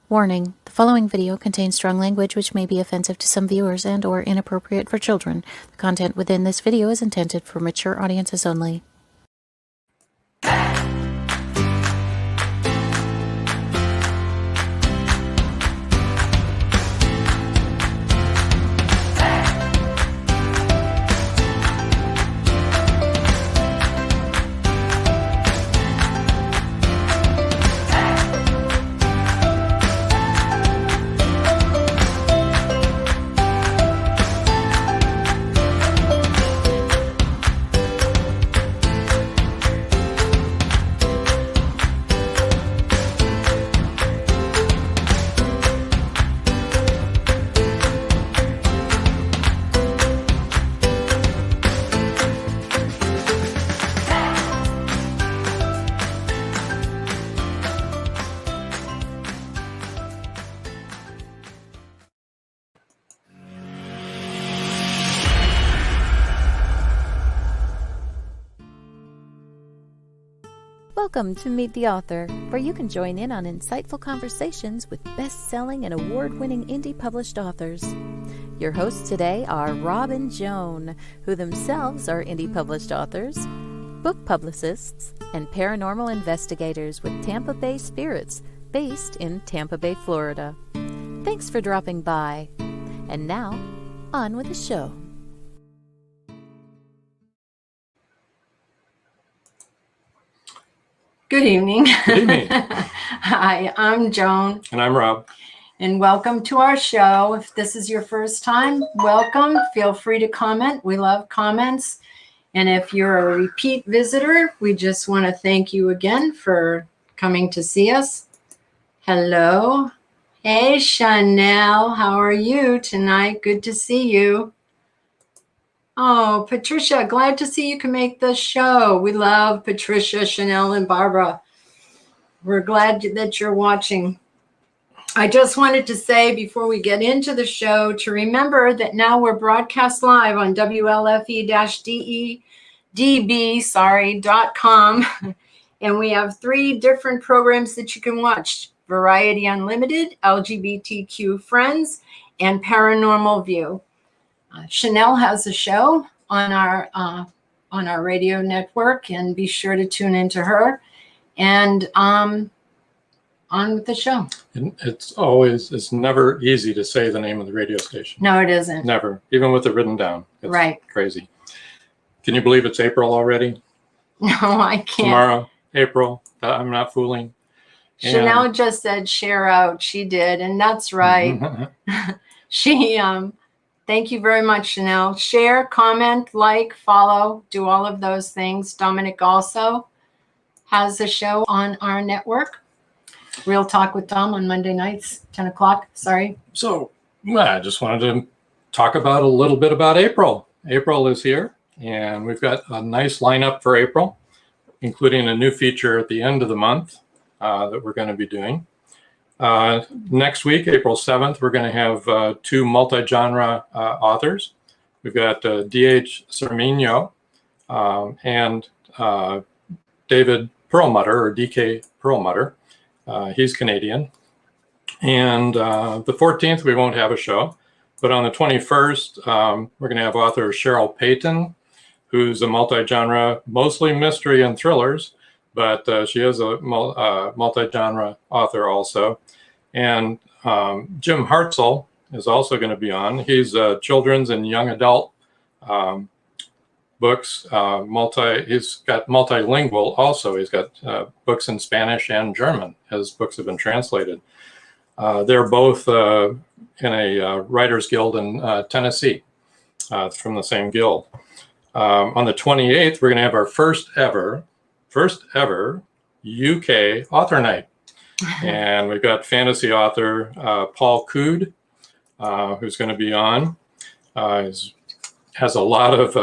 Warning, the following video contains strong language which may be offensive to some viewers and/or inappropriate for children. The content within this video is intended for mature audiences only. Welcome to Meet the Author, where you can join in on insightful conversations with best-selling and award-winning indie published authors. Your hosts today are Rob and Joan, who themselves are indie published authors, book publicists, and paranormal investigators with Tampa Bay Spirits, based in Tampa Bay, Florida. Thanks for dropping by. And now, on with the show. Good evening. Good evening. Hi, I'm Joan. And I'm Rob. And welcome to our show. If this is your first time, welcome. Feel free to comment. We love comments. And if you're a repeat visitor, we just want to thank you again for coming to see us. Hello. Hey, Chanel. How are you tonight? Good to see you. Oh, Patricia, glad to see you can make the show. We love Patricia, Chanel, and Barbara. We're glad that you're watching. I just wanted to say before we get into the show to remember that now we're broadcast live on WLFE-DB.com. And we have 3 different programs that you can watch: Variety Unlimited, LGBTQ Friends, and Paranormal View. Chanel has a show on our radio network, and be sure to tune into her. And on with the show. And it's never easy to say the name of the radio station. No, it isn't. Never, even with it written down. It's right. Crazy. Can you believe it's April already? No, I can't. Tomorrow, April. I'm not fooling. Chanel just said share out. She did, and that's right. Thank you very much, Chanel. Share, comment, like, follow, do all of those things. Dominic also has a show on our network, Real Talk with Dom, on Monday nights, 10 o'clock. Sorry. So I just wanted to talk about a little bit about April. April is here, and we've got a nice lineup for April, including a new feature at the end of the month that we're going to be doing. Next week, April 7th, we're going to have 2 multi-genre authors. We've got D.H. Cerminho and David Perlmutter, or D.K. Perlmutter. He's Canadian. And the 14th, we won't have a show. But on the 21st, we're going to have author Cheryl Payton, who's a multi-genre, mostly mystery and thrillers. But she is a multi-genre author also. And Jim Hartzell is also going to be on. He's children's and young adult books. He's got multilingual also. He's got books in Spanish and German. His books have been translated. They're both in a Writers Guild in Tennessee, from the same guild. On the 28th, we're going to have our first ever UK author night. And we've got fantasy author Paul Cood, who's going to be on. Has a lot of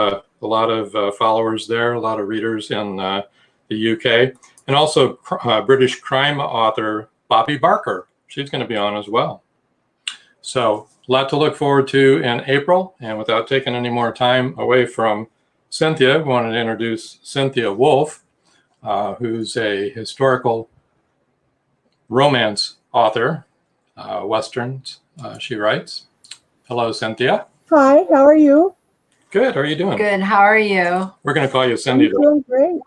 followers there, a lot of readers in the UK, and also British crime author Bobby Barker. She's going to be on as well. So a lot to look forward to in April. And without taking any more time away from Cynthia, I wanted to introduce Cynthia Woolf, who's a historical romance author Westerns, she writes. Hello, Cynthia. Hi, how are you? Good. How are you doing? Good. How are you? We're going to call you Cindy. I'm doing great.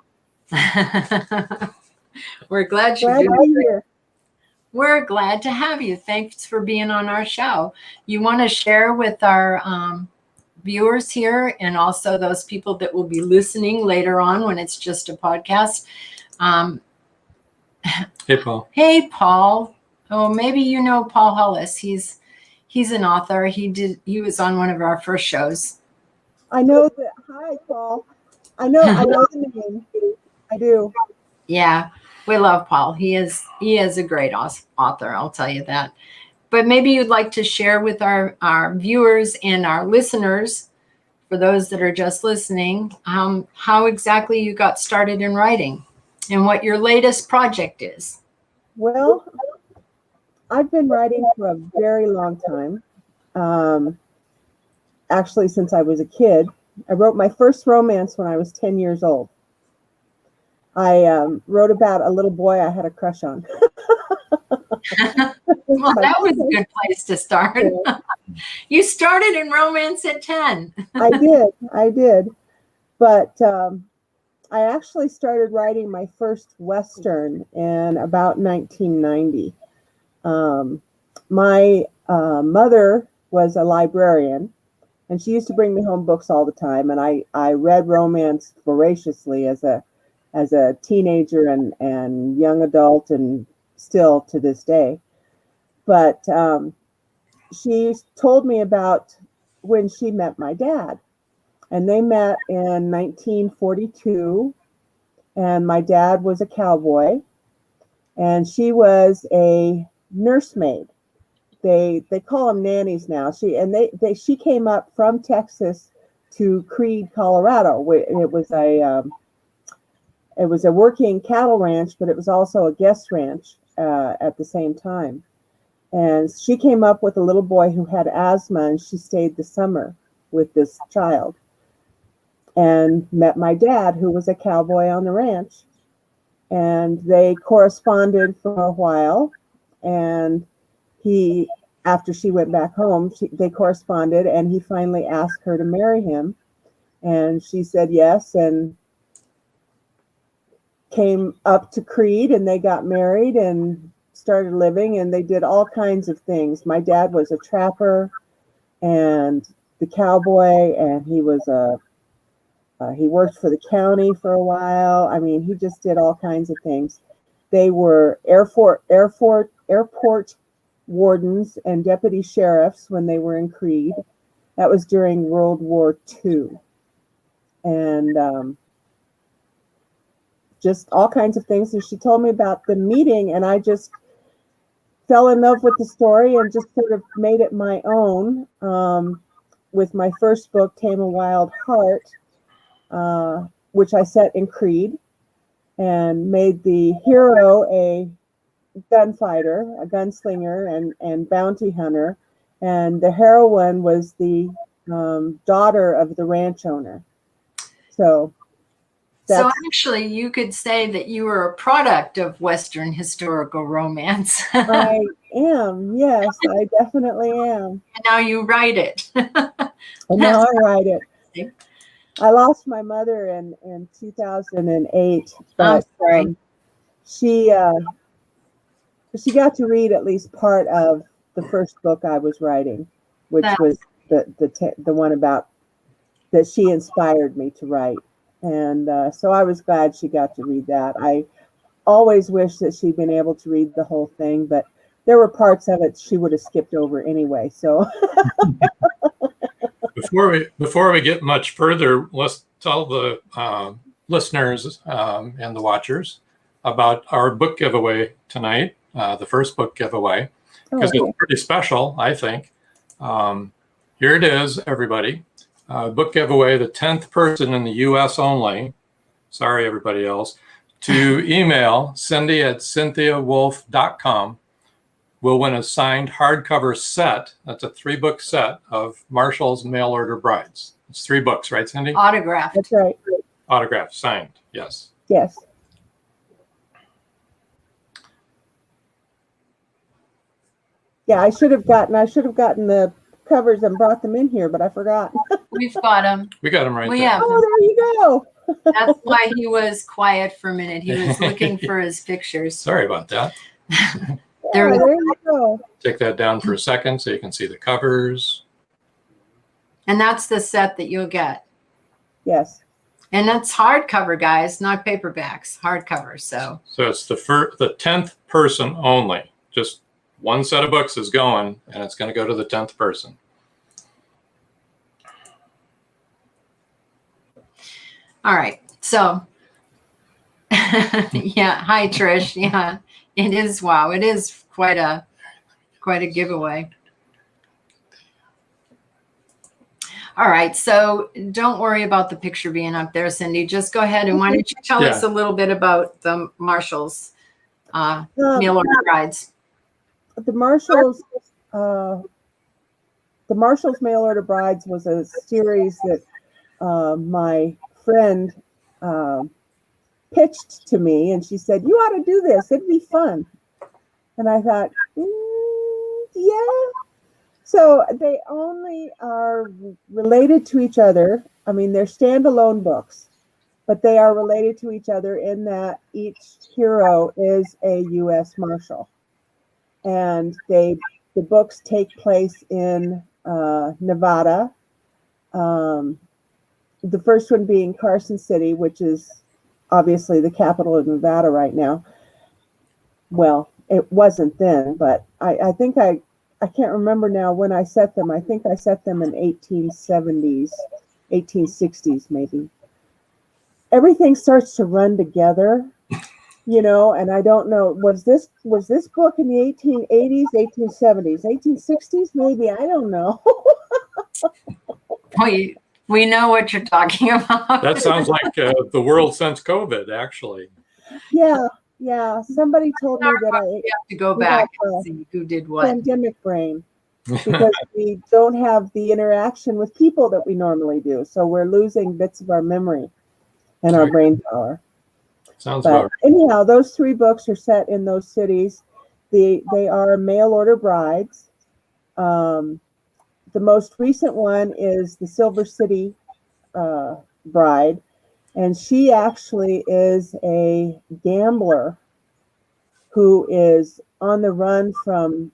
We're glad you're Glad to doing be here. We're glad to have you. Thanks for being on our show. You want to share with our viewers here and also those people that will be listening later on when it's just a podcast. Hey, Paul. Hey, Paul. Oh, maybe you know Paul Hollis. He's an author. He was on one of our first shows. I know that. Hi, Paul. I know the name. I do. Yeah, we love Paul. He is a great author, I'll tell you that. But maybe you'd like to share with our viewers and our listeners, for those that are just listening, how exactly you got started in writing and what your latest project is. Well, I've been writing for a very long time. Actually, since I was a kid. I wrote my first romance when I was 10 years old. I wrote about a little boy I had a crush on. Well, that was a good place to start. You started in romance at 10. I did. But I actually started writing my first Western in about 1990. My mother was a librarian, and she used to bring me home books all the time. And I read romance voraciously as a teenager and young adult, and still to this day. But she told me about when she met my dad. And they met in 1942. And my dad was a cowboy, and she was a nursemaid. They call them nannies now. She came up from Texas to Creede, Colorado. It was a working cattle ranch, but it was also a guest ranch at the same time. And she came up with a little boy who had asthma, and she stayed the summer with this child and met my dad, who was a cowboy on the ranch. And they corresponded for a while, and after she went back home, they corresponded, and he finally asked her to marry him, and she said yes, and came up to Creede, and they got married and started living, and they did all kinds of things. My dad was a trapper and the cowboy, and he worked for the county for a while. I mean, he just did all kinds of things. They were airport wardens and deputy sheriffs when they were in Creede. That was during World War II. And just all kinds of things. And she told me about the meeting, and I just fell in love with the story and just sort of made it my own with my first book, Tame a Wild Heart, which I set in Creede, and made the hero a gunfighter, a gunslinger, and bounty hunter, and the heroine was the daughter of the ranch owner. So actually, you could say that you were a product of Western historical romance. I am, yes, I definitely am. And now you write it. And now I write it. I lost my mother in 2008, but she got to read at least part of the first book I was writing, which was the one about that she inspired me to write. And so I was glad she got to read that. I always wish that she'd been able to read the whole thing, but there were parts of it she would have skipped over anyway. So Before we get much further, let's tell the listeners and the watchers about our book giveaway tonight, the first book giveaway, because it's pretty special, I think. Here it is, everybody. Book giveaway, the 10th person in the U.S. only, sorry everybody else, to email Cindy at CYNTHIAWOOLF.com will win a signed hardcover set. That's a 3-book set of Marshall's Mail Order Brides. It's 3 books, right, Cindy? Autographed. That's right. Autographed, signed, yes. Yes. Yeah, I should have gotten the covers and brought them in here, but I forgot. We've got him. We got them right We there. have them. Oh, there you go. That's why he was quiet for a minute. He was looking for his pictures. Sorry about that. There we Yeah, there you go. Take that down for a second so you can see the covers. And that's the set that you'll get. Yes. And that's hardcover, guys, not paperbacks, hardcover. So it's the 10th person only. Just one set of books is going, and it's going to go to the 10th person. all right. So yeah. Hi, Trish. Yeah, it is. Wow. It is quite a giveaway. All right. So don't worry about the picture being up there, Cindy. Just go ahead and why don't you tell us a little bit about the Marshall's mail order brides? The Marshall's Mail Order Brides was a series that my friend pitched to me, and she said, "You ought to do this. It'd be fun." And I thought, yeah. So they only are related to each other. I mean, they're standalone books, but they are related to each other in that each hero is a U.S. Marshal. And the books take place in Nevada. The first one being Carson City, which is obviously the capital of Nevada right now. Well, it wasn't then, but I think I can't remember now when I set them. I think I set them in 1870s, 1860s maybe. Everything starts to run together, and I don't know, was this book in the 1880s, 1870s, 1860s maybe? I don't know. We know what you're talking about. That sounds like the world since COVID, actually. Yeah. Somebody told me that we have to go back and see who did what. Pandemic brain, because we don't have the interaction with people that we normally do. So we're losing bits of our memory and our brain power. Sounds but about right. Anyhow, those 3 books are set in those cities. They are mail order brides. The most recent one is the Silver City bride, and she actually is a gambler who is on the run from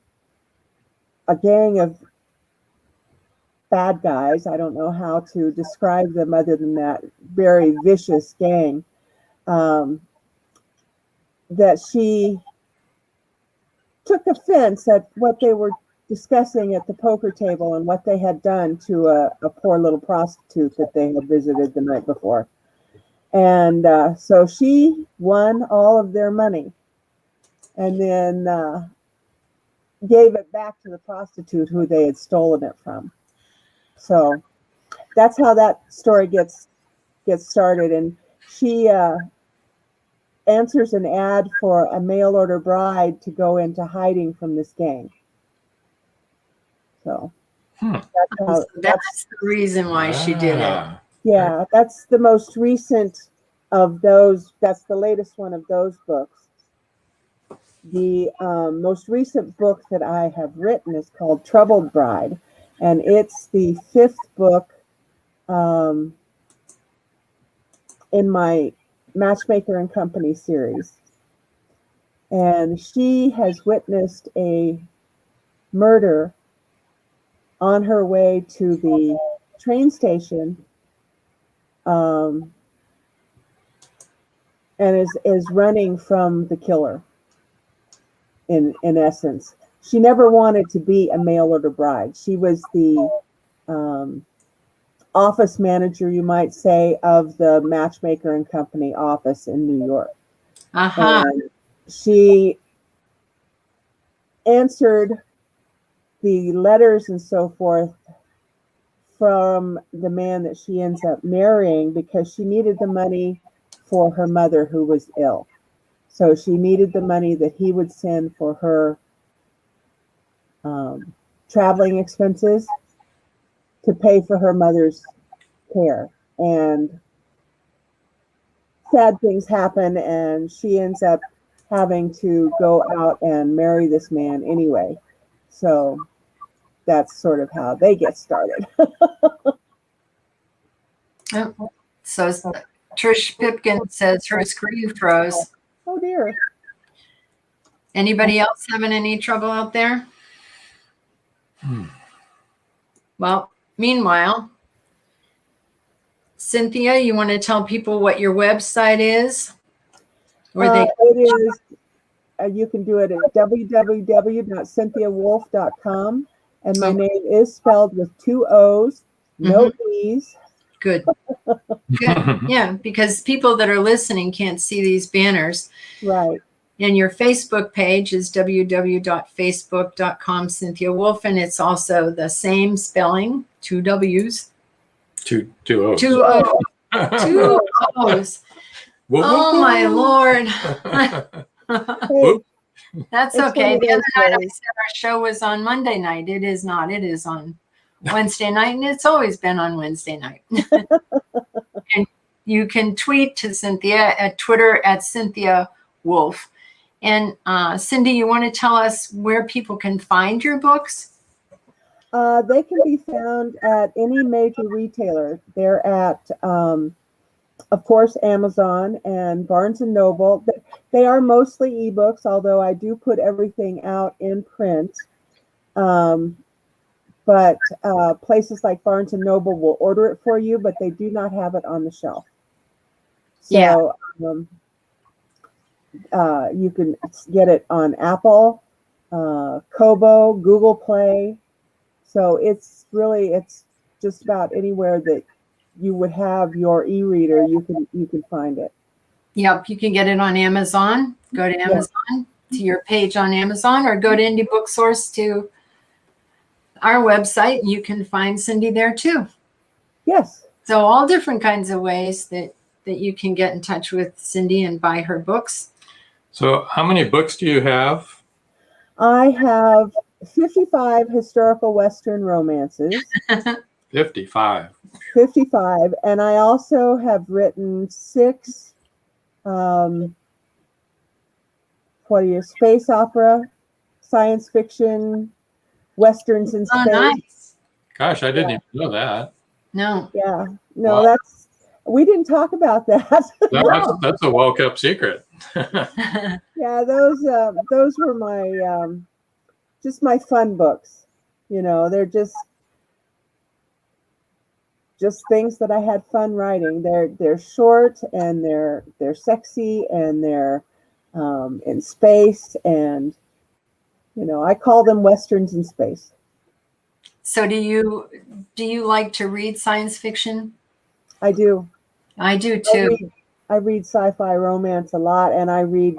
a gang of bad guys. I don't know how to describe them other than that, very vicious gang, that she took offense at what they were discussing at the poker table and what they had done to a poor little prostitute that they had visited the night before. And so she won all of their money and then gave it back to the prostitute who they had stolen it from. So that's how that story gets started. And she answers an ad for a mail order bride to go into hiding from this gang. So that's the reason why she did it. Yeah, that's the most recent of those. That's the latest one of those books. The most recent book that I have written is called Troubled Bride, and it's the 5th book in my Matchmaker and Company series. And she has witnessed a murder on her way to the train station, and is running from the killer. In essence, she never wanted to be a mail order bride. She was the office manager, you might say, of the Matchmaker and Company office in New York. And she answered the letters and so forth from the man that she ends up marrying because she needed the money for her mother who was ill. So she needed the money that he would send for her traveling expenses to pay for her mother's care. And sad things happen, and she ends up having to go out and marry this man anyway. So that's sort of how they get started. So Trish Pipkin says her screen froze. Oh dear. Anybody else having any trouble out there? Well, meanwhile, Cynthia, you want to tell people what your website is? It is. You can do it at www.cynthiawolf.com, and my name is spelled with 2 O's, no E's. Good. Good. Yeah, because people that are listening can't see these banners. Right. And your Facebook page is www.facebook.com, Wolf, and it's also the same spelling, 2 W's. Two O's. 2 O's. 2 O's. Oh, my Lord. Hey, That's okay. The other night I said our show was on Monday night. It is not. It is on Wednesday night, and it's always been on Wednesday night. And you can tweet to Cynthia at Twitter at Cynthia Woolf. And Cindy, you want to tell us where people can find your books? They can be found at any major retailer. They're at, of course, Amazon and Barnes and Noble. They are mostly ebooks, although I do put everything out in print. But places like Barnes and Noble will order it for you, but they do not have it on the shelf. So you can get it on Apple, Kobo, Google Play. So it's just about anywhere that you would have your e-reader, you can find it. Yep, you can get it on Amazon. Go to Amazon, to your page on Amazon, or go to Indie Book Source to our website. You can find Cindy there too. Yes. So all different kinds of ways that you can get in touch with Cindy and buy her books. So how many books do you have? I have 55 historical Western romances. 55. 55. And I also have written 6 space opera, science fiction, Westerns in space. Oh, nice. Gosh, I didn't even know that. No. Yeah. No, Wow. we didn't talk about that. That's a well-kept secret. Yeah, those were my just my fun books. You know, they're just things that I had fun writing. They're short and they're sexy and they're in space, and you know, I call them Westerns in space. So do you like to read science fiction? I do. I do too. I read sci-fi romance a lot, and I read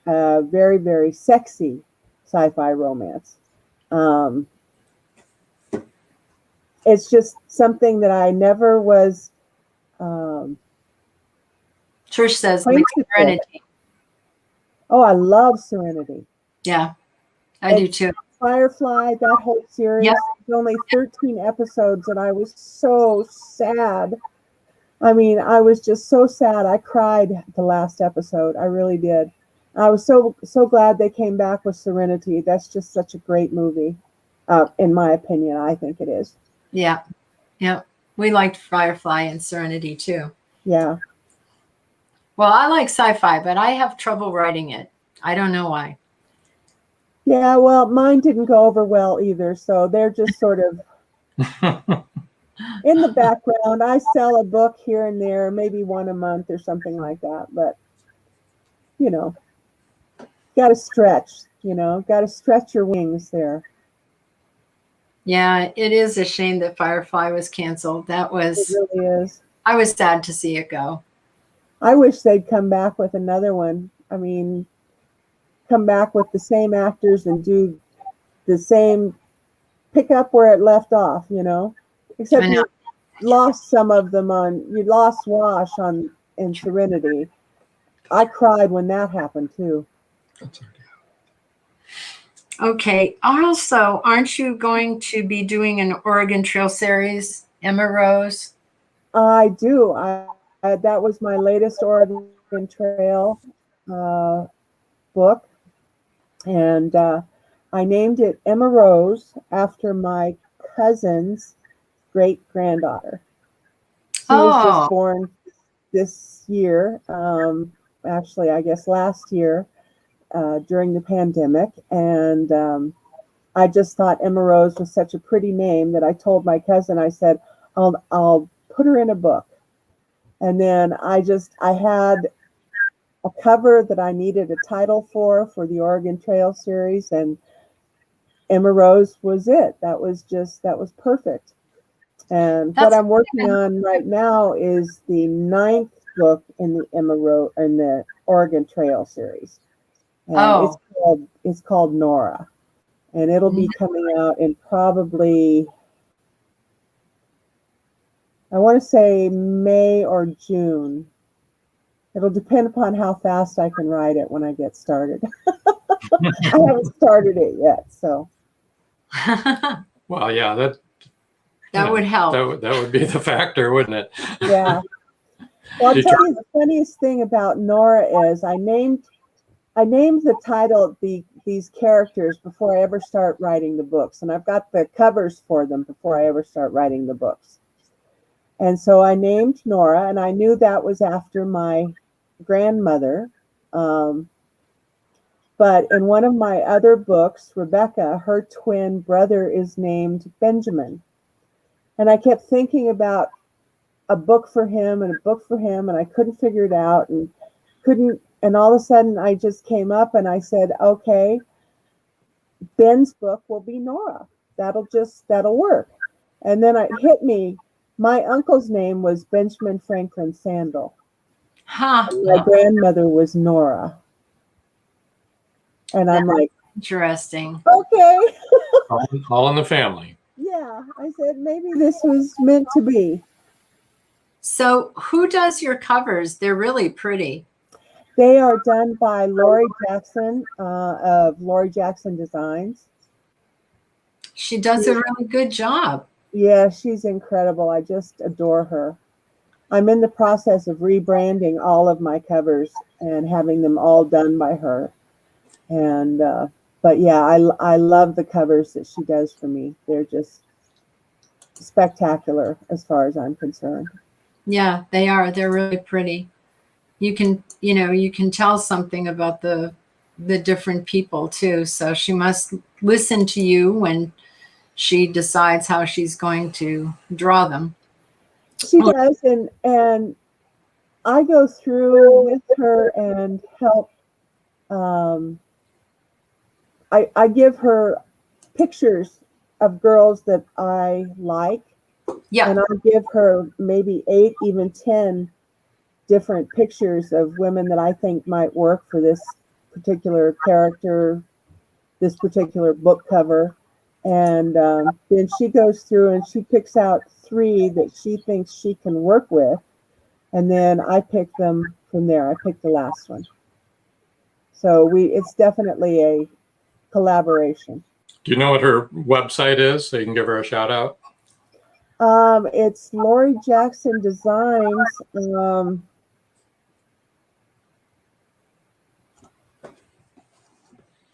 very, very sexy sci-fi romance. It's just something that I never was. Trish says like Serenity. Oh, I love Serenity. Yeah, I do too. Firefly, that whole series. Yep. There's only 13 episodes, and I was so sad. I mean, I was just so sad. I cried the last episode. I really did. I was so glad they came back with Serenity. That's just such a great movie, in my opinion. I think it is. Yeah, yeah. We liked Firefly and Serenity too. Yeah. Well, I like sci-fi, but I have trouble writing it. I don't know why. Yeah, well, mine didn't go over well either, so they're just sort of in the background. I sell a book here and there, maybe one a month or something like that, but you know, got to stretch, got to stretch your wings there. Yeah, it is a shame that Firefly was canceled. It really is. I was sad to see it go. I wish they'd come back with another one. I mean, come back with the same actors and do the same, pick up where it left off, except you lost some of them you lost Wash in Serenity. I cried when that happened too. Okay. Also, aren't you going to be doing an Oregon Trail series, Emma Rose? I do. That was my latest Oregon Trail book. And I named it Emma Rose after my cousin's great-granddaughter. She was just born this year, actually, I guess last year, during the pandemic. And I just thought Emma Rose was such a pretty name that I told my cousin, I said, I'll put her in a book. And then I had a cover that I needed a title for the Oregon Trail series, and Emma Rose was it. That was perfect. And what I'm working on right now is the 9th book in the Oregon Trail series. And it's called Nora. And it'll be coming out in probably, I want to say May or June. It'll depend upon how fast I can write it when I get started. I haven't started it yet, so. Well, yeah, that would help. That would be the factor, wouldn't it? Yeah. Well, I'll tell you the funniest thing about Nora is I named the title these characters before I ever start writing the books, and I've got the covers for them before I ever start writing the books. And so I named Nora, and I knew that was after my grandmother. But in one of my other books, Rebecca, her twin brother is named Benjamin. And I kept thinking about a book for him and a book for him, and I couldn't figure it out and couldn't. And all of a sudden, I just came up and I said, okay, Ben's book will be Nora. That'll work. And then it hit me. My uncle's name was Benjamin Franklin Sandal. Huh. My grandmother was Nora. And I'm like, interesting. Okay. all in the family. Yeah. I said, maybe this was meant to be. So who does your covers? They're really pretty. They are done by Lori Jackson of Lori Jackson Designs. She does a really good job. Yeah, she's incredible. I just adore her. I'm in the process of rebranding all of my covers and having them all done by her. And but yeah, I love the covers that she does for me. They're just spectacular as far as I'm concerned. Yeah, they are. They're really pretty. You can tell something about the different people too. So she must listen to you when she decides how she's going to draw them. She does, and I go through with her and help. I give her pictures of girls that I like. Yeah. And I'll give her maybe 8, even 10 different pictures of women that I think might work for this particular character, this particular book cover. And then she goes through and she picks out 3 that she thinks she can work with. And then I pick them from there. I pick the last one. So it's definitely a collaboration. Do you know what her website is so you can give her a shout out? It's Lori Jackson Designs.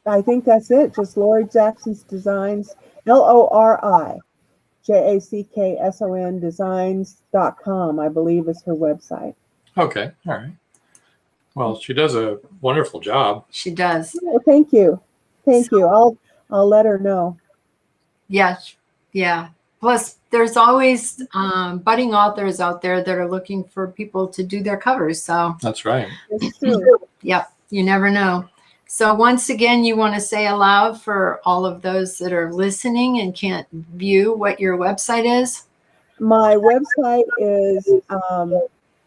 I think that's it. Just Lori Jackson's Designs, LORIJACKSON Designs.com, I believe is her website. Okay. All right. Well, she does a wonderful job. She does. Oh, thank you. Thank you. I'll let her know. Yes. Yeah. Plus, there's always budding authors out there that are looking for people to do their covers. So that's right. It's true. Yep. You never know. So once again, you want to say aloud for all of those that are listening and can't view what your website is? My website is,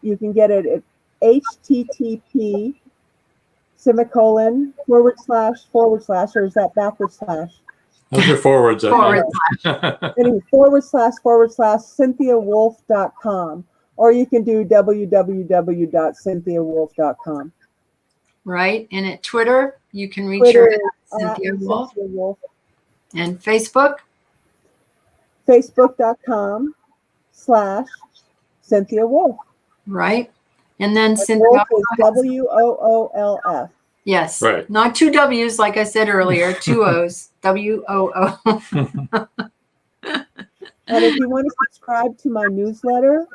you can get it at http:// or is that backward slash? Those are forwards. Forward Anyway, / CYNTHIAWOOLF.com, or you can do www.CYNTHIAWOOLF.com. Right. And at Twitter, you can reach Twitter her at Cynthia Woolf. Cynthia Woolf. And Facebook? Facebook.com/Cynthia Woolf. Right. And then Woolf Cynthia is WOOLF. Yes. Right. Not two W's, like I said earlier, two O's. WOO. And if you want to subscribe to my newsletter,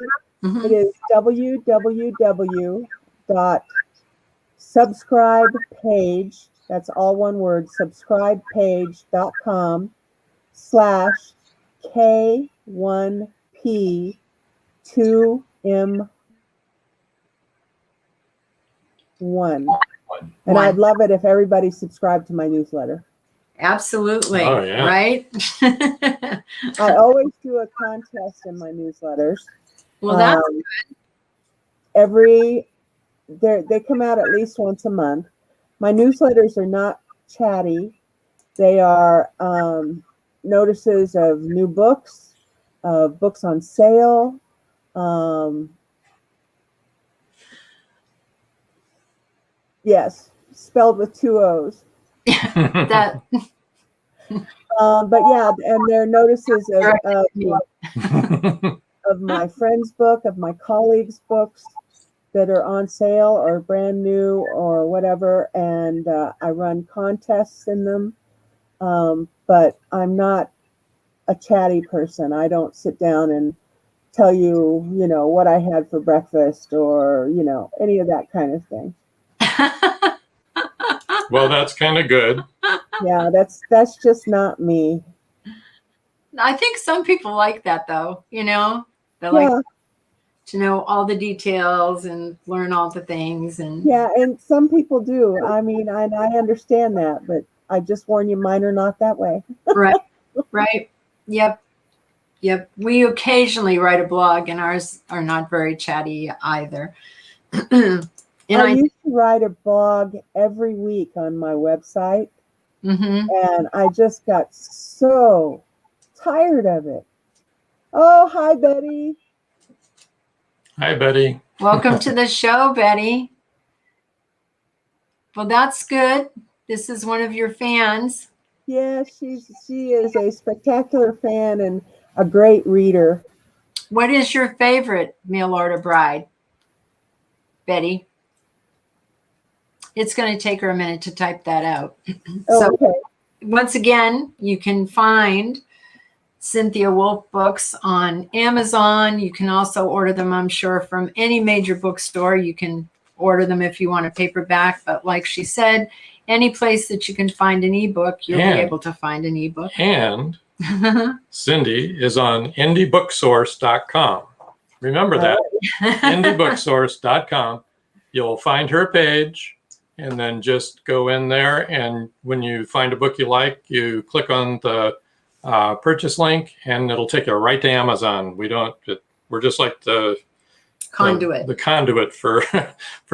it is www.subscribepage, that's all one word, subscribepage.com/K1P2M1. And I'd love it if everybody subscribed to my newsletter. Absolutely. Oh, yeah. Right? I always do a contest in my newsletters. Well, that's they come out at least once a month. My newsletters are not chatty. They are notices of new books, books on sale. Yes, spelled with two O's. that. But yeah, and they're notices of my friend's book, of my colleagues' books that are on sale or brand new or whatever, and I run contests in them. But I'm not a chatty person. I don't sit down and tell you, what I had for breakfast or, any of that kind of thing. Well, that's kind of good. Yeah, that's just not me. I think some people like that, though. They like to know all the details and learn all the things. And yeah, and some people do. I mean, I understand that, but I just warn you, mine are not that way. Right. Yep. We occasionally write a blog, and ours are not very chatty either. I used to write a blog every week on my website, and I just got so tired of it. Oh, hi, Betty. Hi, Betty. Welcome to the show, Betty. Well, that's good. This is one of your fans. Yeah, she is a spectacular fan and a great reader. What is your favorite Mail Order Bride, Betty? It's going to take her a minute to type that out. Okay. Once again, you can find Cynthia Woolf books on Amazon. You can also order them, I'm sure, from any major bookstore. You can order them if you want a paperback. But like she said, any place that you can find an ebook, you'll be able to find an ebook. And Cindy is on indiebooksource.com. Remember that, indiebooksource.com. You'll find her page. And then just go in there, and when you find a book you like, you click on the purchase link, and it'll take you right to Amazon. We're just like the conduit, the conduit for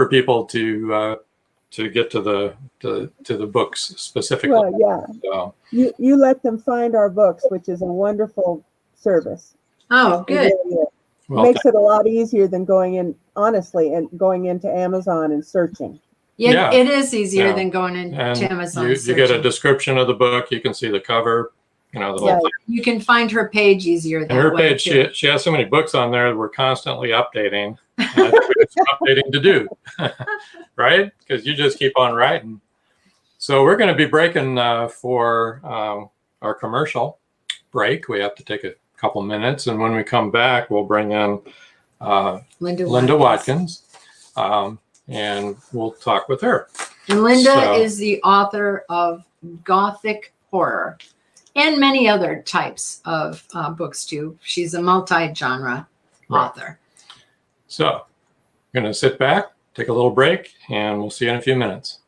people to get to the books specifically. Well, yeah. So, you let them find our books, which is a wonderful service. Oh, good. It makes it a lot easier than going into Amazon and searching. Yeah, it is easier than going into Amazon. You get a description of the book. You can see the cover. The whole thing. You can find her page easier. And her page, she has so many books on there that we're constantly updating. It's updating to do, right? Because you just keep on writing. So we're going to be breaking for our commercial break. We have to take a couple minutes, and when we come back, we'll bring in Linda Watkins. And we'll talk with her. And Linda is the author of Gothic horror and many other types of books too. She's a multi-genre author. So I'm going to sit back, take a little break, and we'll see you in a few minutes.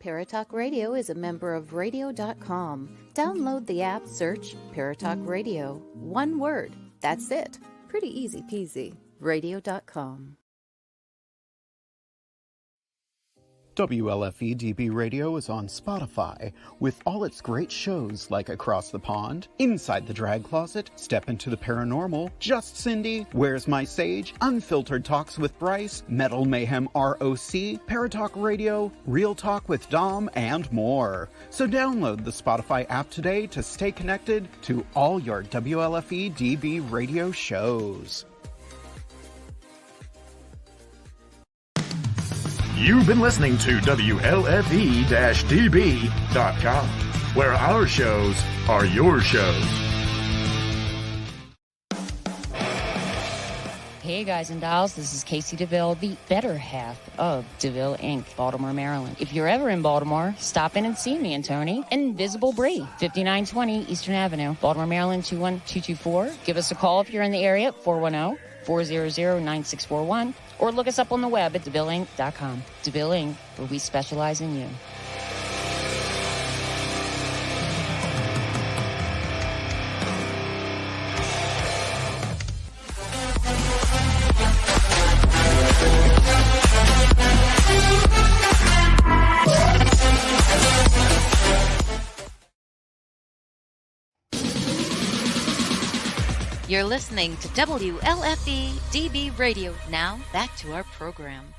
Paratalk Radio is a member of radio.com. Download the app, search Paratalk Radio. One word. That's it. Pretty easy peasy. Radio.com. WLFE DB Radio is on Spotify with all its great shows like Across the Pond, Inside the Drag Closet, Step into the Paranormal, Just Cindy, Where's My Sage, Unfiltered Talks with Bryce, Metal Mayhem ROC, Paratalk Radio, Real Talk with Dom, and more. So download the Spotify app today to stay connected to all your WLFE DB Radio shows. You've been listening to WLFE-DB.com, where our shows are your shows. Hey guys and dolls, this is Casey DeVille, the better half of DeVille Inc., Baltimore, Maryland. If you're ever in Baltimore, stop in and see me and Tony. Invisible Brie, 5920 Eastern Avenue, Baltimore, Maryland, 21224. Give us a call if you're in the area at 410-400-9641. Or look us up on the web at DeVilleInc.com. DeVille Inc., where we specialize in you. You're listening to WLFE DB Radio. Now, back to our program.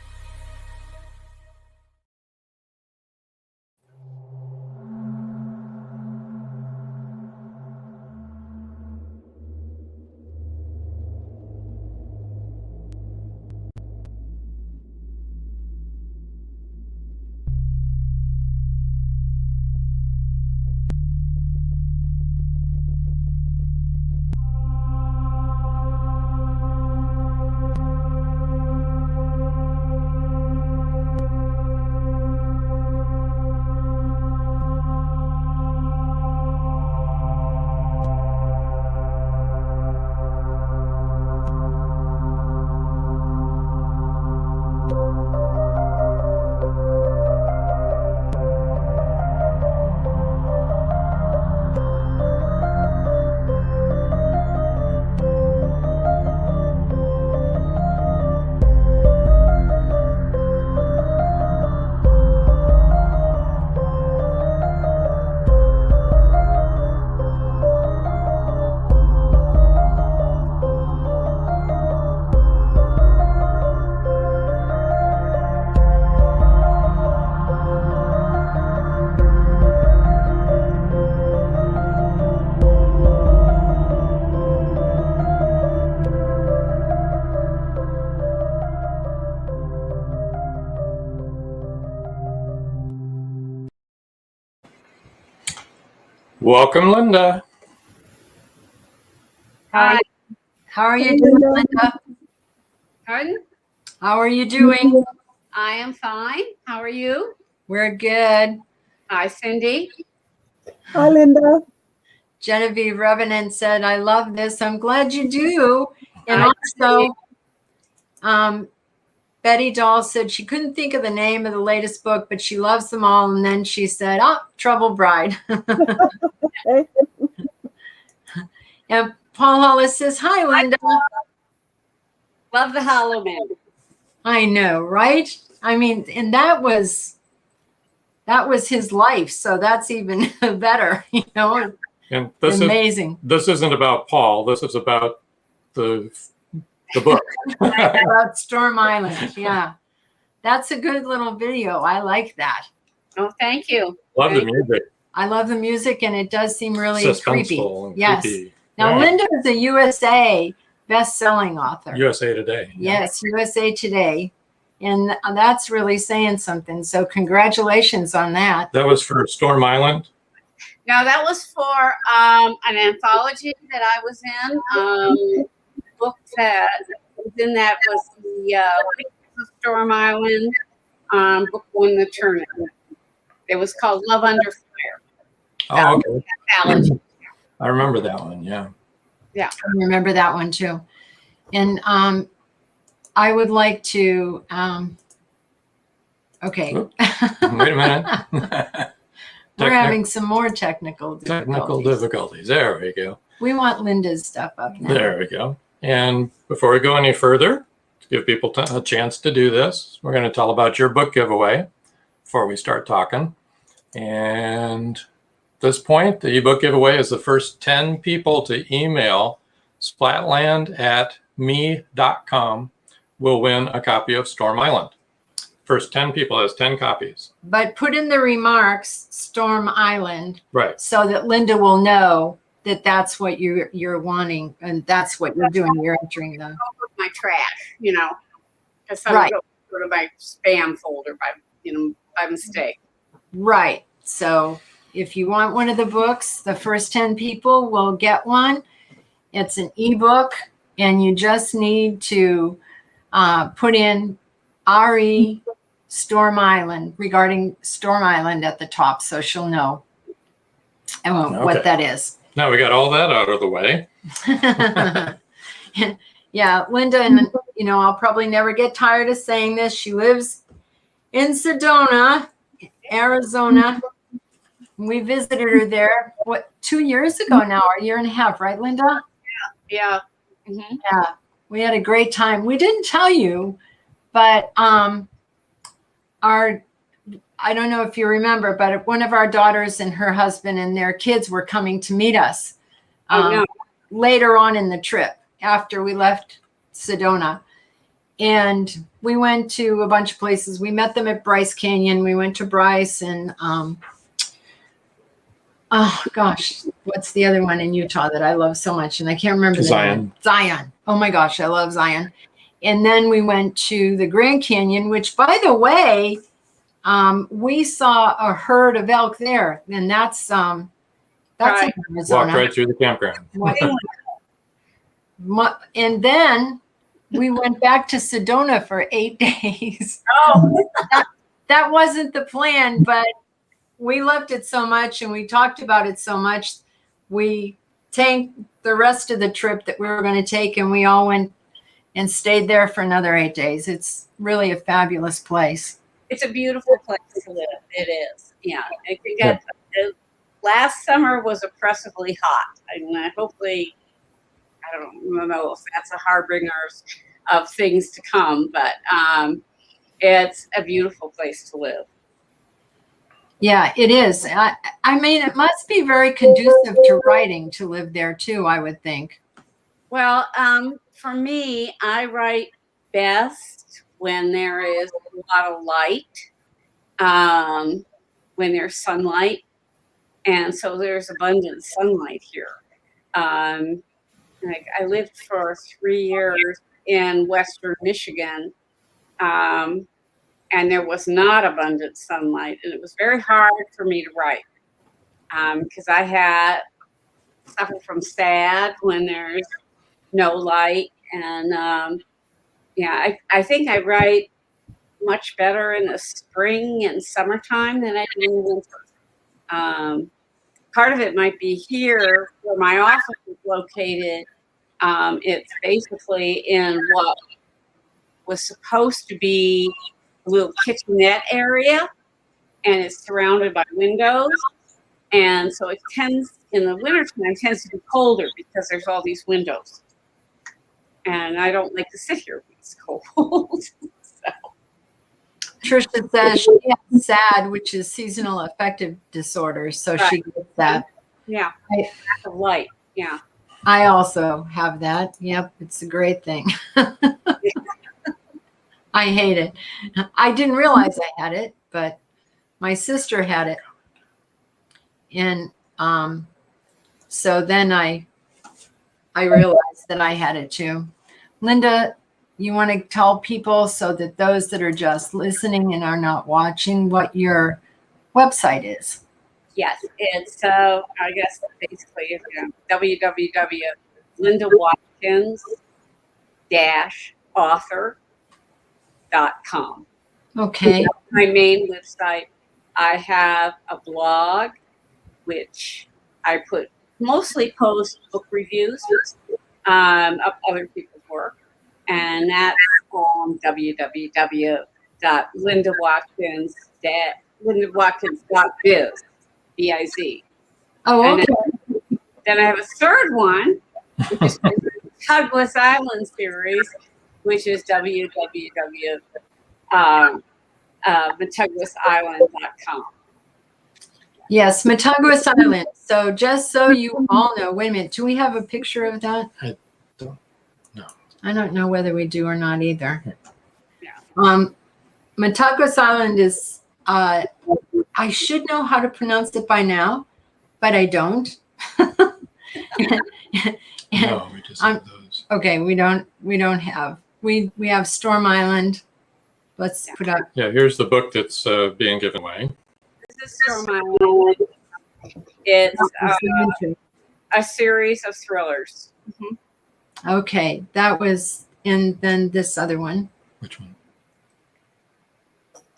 Welcome, Linda. Hi. How are you doing, Linda? Pardon? How are you doing? I am fine. How are you? We're good. Hi, Cindy. Hi, Linda. Genevieve Revenant said, I love this. I'm glad you do. And I also, Betty Doll said she couldn't think of the name of the latest book, but she loves them all. And then she said, Trouble Bride. And Paul Hollis says, hi, Linda. Love the Hollow Man. I know, right? I mean, and that was his life. So that's even better, you know. And this amazing. This isn't about Paul. This is about the book. About Storm Island. Yeah. That's a good little video. I like that. Oh, thank you. Love the music. I love the music, and it does seem really creepy. Suspenseful and Yes. creepy. Now, Yeah. Linda is a USA best-selling author. USA Today. Yes, USA Today. And that's really saying something. So congratulations on that. That was for Storm Island. Now, that was for an anthology that I was in. Book that was in that was the Storm Island book won the tournament. It was called Love Under Fire. Oh, okay. Anthology. I remember that one. Yeah. I remember that one too. And I would like to Okay. Wait a minute. We're having some more technical Technical difficulties. difficulties. There we go. We want Linda's stuff up now. There we go. And before we go any further, to give people a chance to do this, we're going to tell about your book giveaway before we start talking. And at this point, the ebook giveaway is the first 10 people to email splatland@me.com will win a copy of Storm Island. First 10 people has 10 copies. But put in the remarks Storm Island, Right. so that Linda will know that that's what you're wanting, and that's what you're doing. You're entering the My trash, because some Right. go to my spam folder by mistake. right. So if you want one of the books, the first 10 people will get one. It's an ebook, and you just need to put in RE Storm Island, regarding Storm Island at the top, so she'll know what that is. Now we got all that out of the way. Yeah, Linda, and I'll probably never get tired of saying this. She lives in Sedona, Arizona. We visited her there, 2 years ago now, or a year and a half, right, Linda? Yeah. Mm-hmm. Yeah, we had a great time. We didn't tell you, but I don't know if you remember, but one of our daughters and her husband and their kids were coming to meet us later on in the trip after we left Sedona. And we went to a bunch of places. We met them at Bryce Canyon. We went to Bryce and, oh gosh, what's the other one in Utah that I love so much? And I can't remember the name. Zion. Oh my gosh, I love Zion. And then we went to the Grand Canyon, which, by the way, we saw a herd of elk there, and that's Right. in Arizona. Walk right through the campground. And then we went back to Sedona for 8 days. Oh, That wasn't the plan, but we loved it so much and we talked about it so much. We tanked the rest of the trip that we were going to take, and we all went and stayed there for another 8 days. It's really a fabulous place. it's a beautiful place to live. It is. Yeah. Last summer was oppressively hot. And hopefully, I don't know if that's a harbinger of things to come, but it's a beautiful place to live. Yeah, it is. I mean, it must be very conducive to writing to live there too, I would think. Well, for me, I write best when there is a lot of light, when there's sunlight. And so there's abundant sunlight here. Like I lived for 3 years in Western Michigan, and there was not abundant sunlight, and it was very hard for me to write because I had suffered from SAD when there's no light, and I think I write much better in the spring and summertime than I do in the winter. Part of it might be here where my office is located. It's basically in what was supposed to be a little kitchenette area, and it's surrounded by windows. And so it tends, in the wintertime, tends to be colder because there's all these windows. And I don't like to sit here when it's cold. So. Trisha says she has SAD, which is seasonal affective disorder, so Right. she gets that. Yeah, lack of light. Yeah. I also have that. Yep, it's a great thing. I hate it. I didn't realize I had it, but my sister had it. And so then I realized that I had it too. Linda, you want to tell people, so that those that are just listening and are not watching, what your website is? Yes, it's I guess basically www.lindawatkins-author.com. Okay. That's my main website. I have a blog, which I mostly post book reviews of other people's work, and that's on LindaWatkins.biz, B-I-Z. Oh, And okay. then I have a third one, which is the Douglas Island series, which is www.matouglasisland.com. Yes, Matouglas Island. So just so you all know, wait a minute, do we have a picture of that? I don't know. I don't know whether we do or not either. Yeah. Matouglas Island is, I should know how to pronounce it by now, but I don't. No, we just have those. Okay, we don't have, we have Storm Island. Let's put up. Yeah, here's the book that's being given away. This is Storm Island. It's a series of thrillers. Mm-hmm. Okay, that was, and then this other one. Which one?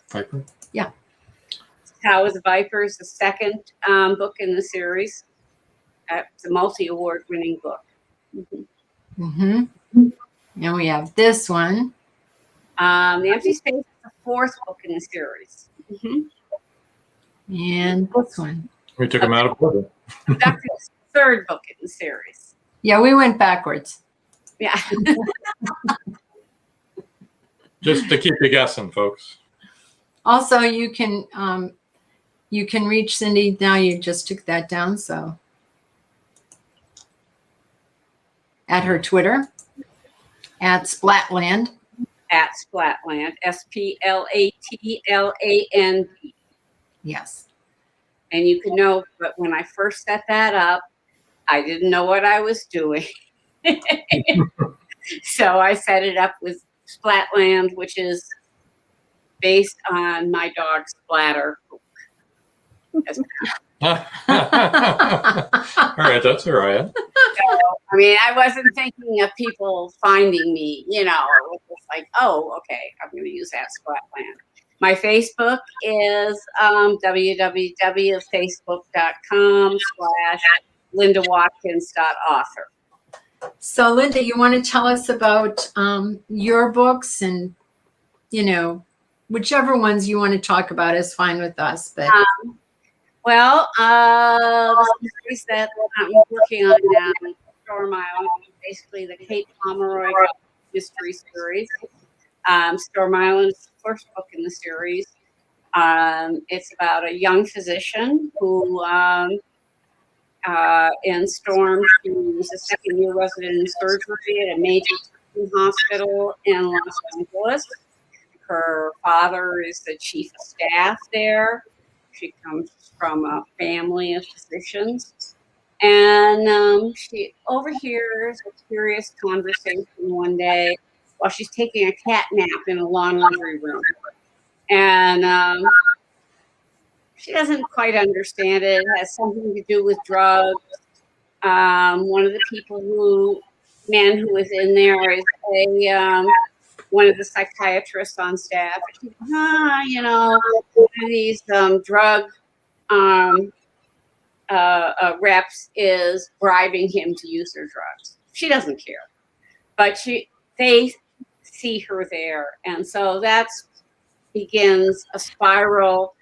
Viper? Yeah. How is Viper is the second book in the series. It's a multi-award winning book. Mm-hmm. And we have this one. The Empty Space is the fourth book in the series. Mm-hmm. And this one. We took them out of order. That's the third book in the series. Yeah, we went backwards. Yeah. Just to keep you guessing, folks. Also, you can reach Cindy. Now you just took that down, so at her Twitter, at Splatland. At Splatland, SPLATLAND. Yes. And you can know, but when I first set that up, I didn't know what I was doing. So I set it up with Splatland, which is based on my dog Splatter. All right, that's all right. So, I mean, I wasn't thinking of people finding me, you know, it was just like, oh, okay, I'm going to use that Splatland. My Facebook is www.facebook.com/LindaWatkins.author. So, Linda, you want to tell us about your books, and whichever ones you want to talk about is fine with us. But the series that I'm working on now, Storm Island, basically the Kate Pomeroy mystery series. Storm Island is the first book in the series. It's about a young physician who, in Storm, she's a second-year resident in surgery at a major hospital in Los Angeles. Her father is the chief of staff there. She comes from a family of physicians. And she overhears a curious conversation one day while she's taking a cat nap in a laundry room. And she doesn't quite understand it. It has something to do with drugs. One of the men who was in there is one of the psychiatrists on staff. She's one of these drug reps is bribing him to use their drugs. She doesn't care, but they see her there, and so that begins a spiral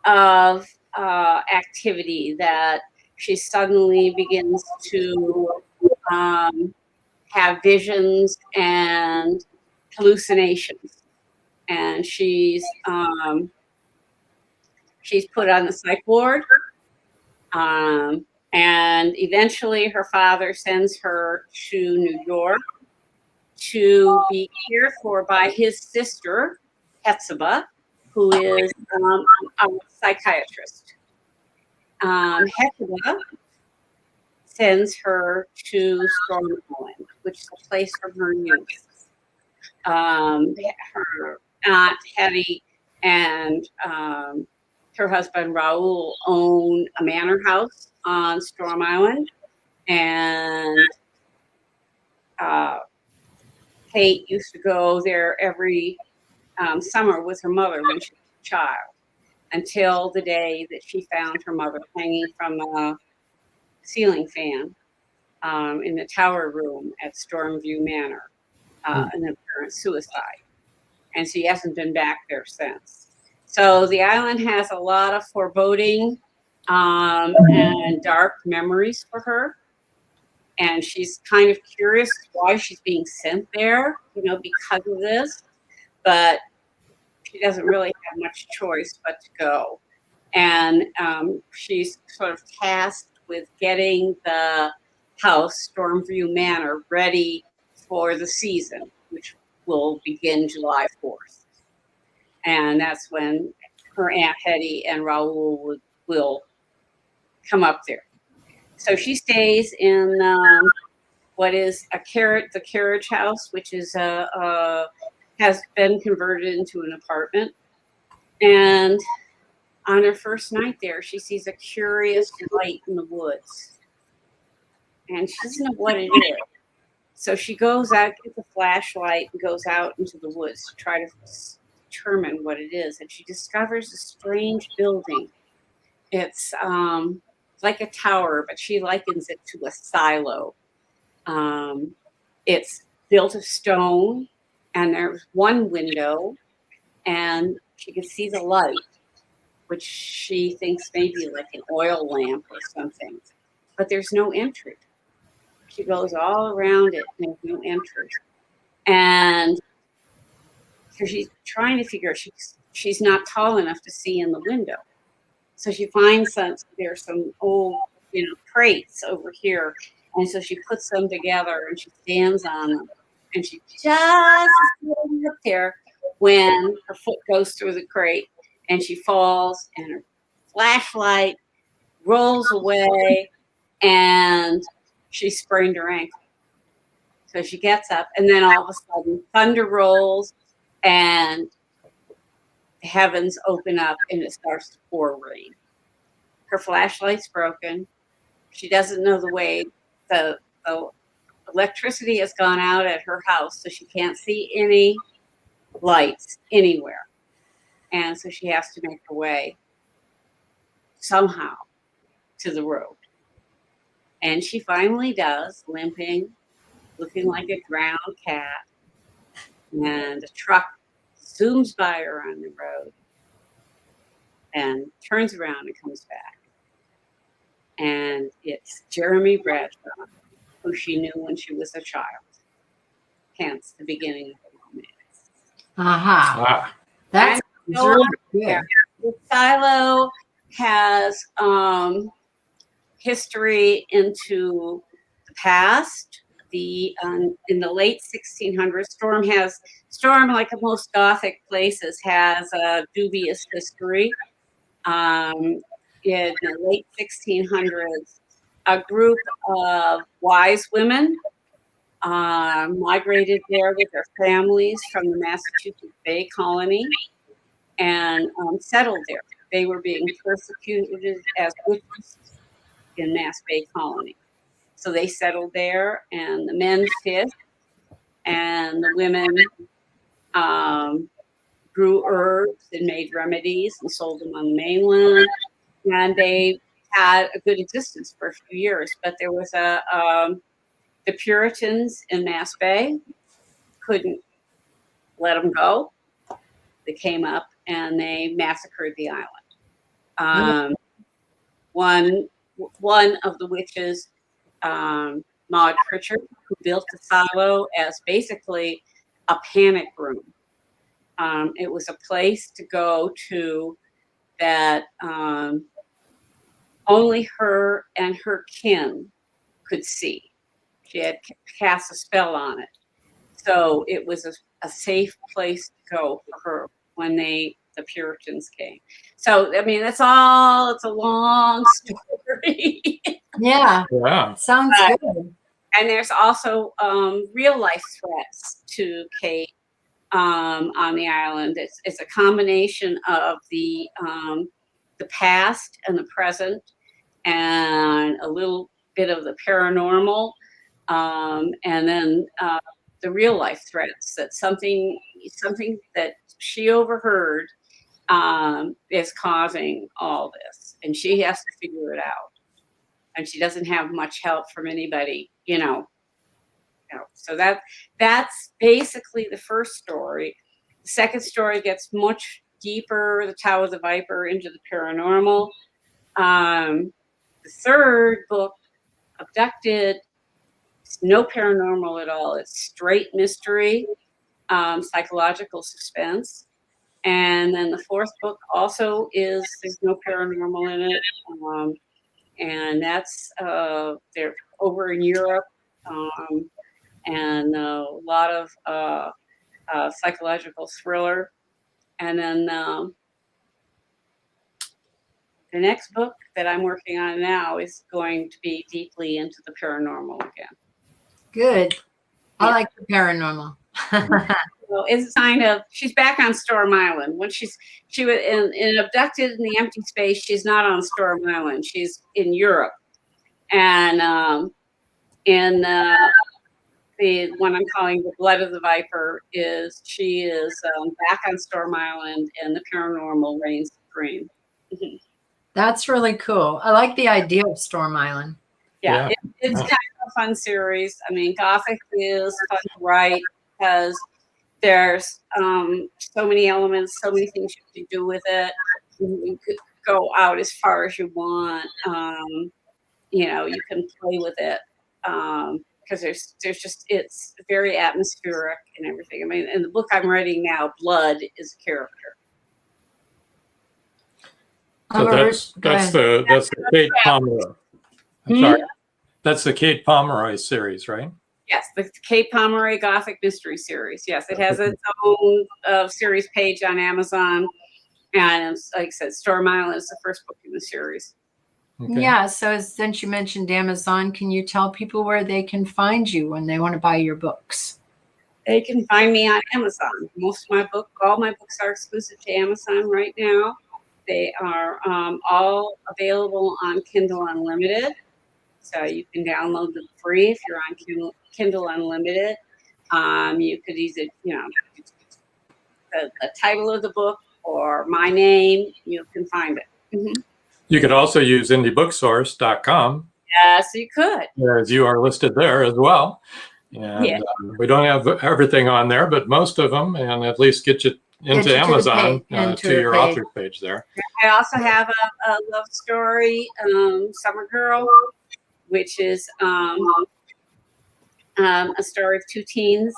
of activity that she suddenly begins to have visions and hallucinations, and she's put on the psych ward, and eventually her father sends her to New York to be cared for by his sister Hetzibah, who is a psychiatrist. Hetzibah sends her to Storm Island, which is a place from her youth. Her aunt Hetty and her husband Raul own a manor house on Storm Island, and Kate used to go there every summer with her mother when she was a child, until the day that she found her mother hanging from a ceiling fan in the tower room at Stormview Manor, an apparent suicide. and she hasn't been back there since. So the island has a lot of foreboding and dark memories for her. And she's kind of curious why she's being sent there, because of this. But she doesn't really have much choice but to go. And she's sort of tasked with getting the house, Stormview Manor, ready for the season, which will begin July 4th. And that's when her Aunt Hetty and Raoul will come up there. So she stays in what is the carriage house, which is has been converted into an apartment. And on her first night there, she sees a curious light in the woods, and she doesn't know what it is. So she goes out, gets a flashlight, and goes out into the woods to try to determine what it is. And she discovers a strange building. It's like a tower, but she likens it to a silo. It's built of stone, and there's one window, and she can see the light, which she thinks may be like an oil lamp or something. But there's no entry. She goes all around it, and there's no entry. And so she's trying to figure out, she's not tall enough to see in the window. So she finds there's some old, crates over here. And so she puts them together and she stands on them. And she just is getting up there when her foot goes through the crate and she falls and her flashlight rolls away and she sprained her ankle. So she gets up and then all of a sudden thunder rolls and the heavens open up and it starts to pour rain. Her flashlight's broken. She doesn't know the way. The electricity has gone out at her house, so she can't see any lights anywhere. And so she has to make her way somehow to the road. And she finally does, limping, looking like a drowned cat. And a truck zooms by her on the road and turns around and comes back. And it's Jeremy Bradshaw, who she knew when she was a child. Hence the beginning of the romance. Aha. That's really good. The silo has history into the past. In the late 1600s, Storm, like most Gothic places, has a dubious history. In the late 1600s, a group of wise women migrated there with their families from the Massachusetts Bay Colony and settled there. They were being persecuted as witches in Mass Bay Colony. So they settled there, and the men fished, and the women grew herbs and made remedies and sold them on the mainland. And they had a good existence for a few years. But there was the Puritans in Mass Bay couldn't let them go. They came up and they massacred the island. One of the witches, Maud Pritchard, who built the silo as basically a panic room. It was a place to go to that only her and her kin could see. She had cast a spell on it. So it was a safe place to go for her when the Puritans came. So, I mean, it's a long story. Yeah. Yeah. Sounds good. And there's also real life threats to Kate on the island. It's a combination of the past and the present, and a little bit of the paranormal, and then the real life threats that something that she overheard is causing all this, and she has to figure it out. And she doesn't have much help from anybody, you know. So that's basically the first story. The second story gets much deeper, The Tower of the Viper, into the paranormal. The third book, Abducted, it's no paranormal at all. It's straight mystery, psychological suspense. And then the fourth book also there's no paranormal in it. And that's, they're over in Europe, and a lot of psychological thriller. And then the next book that I'm working on now is going to be deeply into the paranormal again. Good. I like the paranormal. So it's kind of, she's back on Storm Island. When she was in Abducted in the Empty Space, she's not on Storm Island. She's in Europe. And in the one I'm calling The Blood of the Viper, she is back on Storm Island, and the paranormal reigns supreme. That's really cool. I like the idea of Storm Island. Yeah. It's kind of a fun series. I mean, Gothic is fun to write because there's so many elements, so many things you can do with it. You could go out as far as you want. You know, you can play with it because there's just, it's very atmospheric and everything. I mean, in the book I'm writing now, Blood is a character. So that's the Kate Pomeroy. I'm sorry. That's the Kate Pomeroy series, right? Yes, the Kate Pomeroy Gothic Mystery Series. Yes, it has its own series page on Amazon. And like I said, Storm Island is the first book in the series. Okay. Yeah, so since you mentioned Amazon, can you tell people where they can find you when they want to buy your books? They can find me on Amazon. All my books are exclusive to Amazon right now. They are all available on Kindle Unlimited. So you can download them free if you're on Kindle Unlimited. You could either, the title of the book or my name, you can find it. You could also use indiebooksource.com. Yes, you could. As you are listed there as well. And we don't have everything on there, but most of them, and at least get you into Amazon to your author page there. I also have a love story, Summer Girl, which is a story of two teens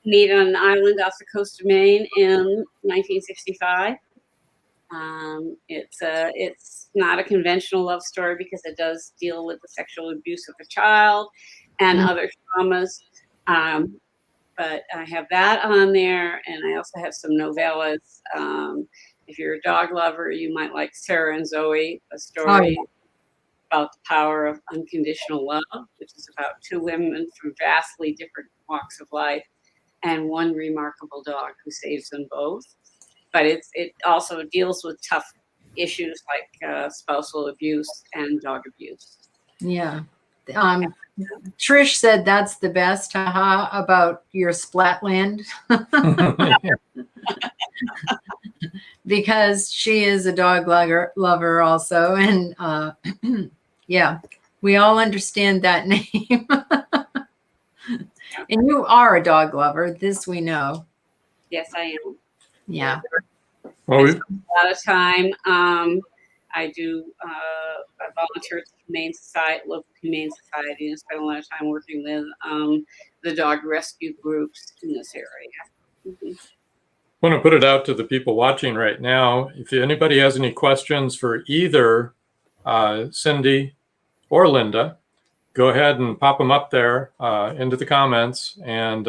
meet on an island off the coast of Maine in 1965. It's not a conventional love story because it does deal with the sexual abuse of a child and other traumas. But I have that on there, and I also have some novellas. If you're a dog lover, you might like Sarah and Zoe, a story about the power of unconditional love, which is about two women from vastly different walks of life and one remarkable dog who saves them both. But it also deals with tough issues like spousal abuse and dog abuse. Yeah. Trish said that's the best, about your Splatland. Because she is a dog lover also. And yeah, we all understand that name. And you are a dog lover. This we know. Yes, I am. Yeah. Well, I spend a lot of time. I volunteer at the Humane Society, local Humane Society, and spend a lot of time working with the dog rescue groups in this area. I want to put it out to the people watching right now. If anybody has any questions for either Cindy or Linda, go ahead and pop them up there into the comments, and